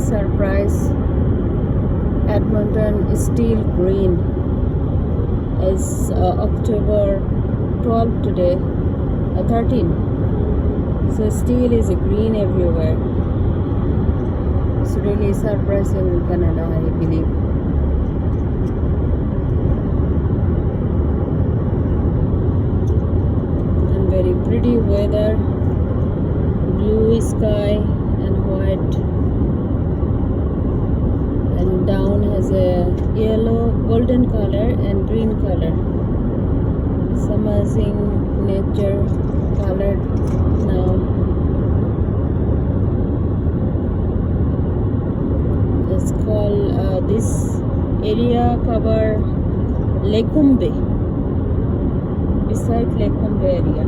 surprise. Edmonton is still green. It's October 12 today, 13. So still is green everywhere. It's really surprising in Canada, I believe. And very pretty weather, blue sky and white. And down has a yellow, golden color and green color. It's amazing nature colored now. It's called this area cover Lacombe, beside Lacombe area.